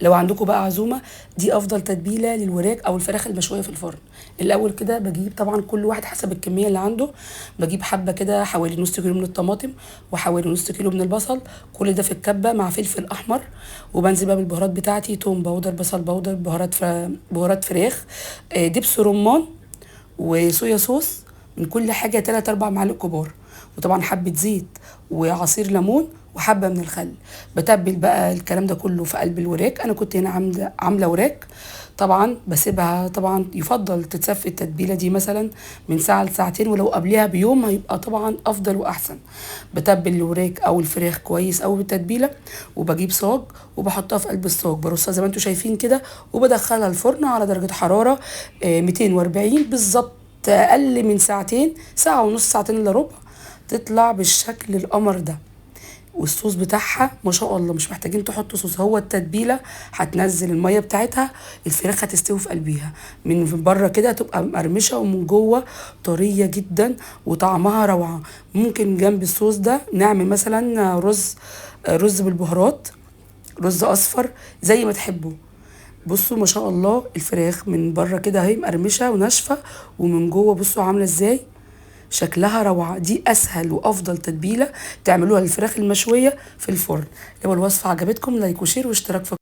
لو عندكم بقى عزومه، دي افضل تتبيله للوراك او الفراخ المشويه في الفرن. الاول كده بجيب طبعا كل واحد حسب الكميه اللي عنده، بجيب حبه كده حوالي نص كيلو من الطماطم وحوالي نص كيلو من البصل، كل ده في الكبه مع فلفل احمر. وبنزل بقى بالبهارات بتاعتي: توم باودر، بصل باودر، بهارات فراخ، دبس رمان، وصويا صوص. من كل حاجه 3 4 معالق كبار، وطبعا حبه زيت وعصير ليمون وحبه من الخل. بتبل بقى الكلام ده كله في قلب الوراك. انا كنت هنا عامله وراك. طبعا بسيبها، طبعا يفضل تتساب التتبيله دي مثلا من ساعه لساعتين، ولو قبلها بيوم هيبقى طبعا افضل واحسن. بتبل الوراك او الفراخ كويس او بالتتبيله، وبجيب صاج وبحطها في قلب الصاج، برصها زي ما انتم شايفين كده، وبدخلها الفرن على درجه حراره 240 بالظبط. اقل من ساعتين، ساعه ونص، ساعتين الا ربع، تطلع بالشكل القمر ده. والصوص بتاعها ما شاء الله، مش محتاجين تحطوا صوص، هو التتبيله هتنزل الميه بتاعتها، الفراخ هتستوي في قلبيها، من بره كده هتبقى مقرمشه ومن جوه طريه جدا وطعمها روعه. ممكن جنب الصوص ده نعمل مثلا رز بالبهارات، رز اصفر، زي ما تحبوا. بصوا ما شاء الله، الفراخ من بره كده اهي مقرمشه وناشفه، ومن جوه بصوا عامله ازاي، شكلها روعه. دي اسهل وافضل تتبيله تعملوها للفراخ المشويه في الفرن. لو الوصفه عجبتكم، لايك وشير واشتراك في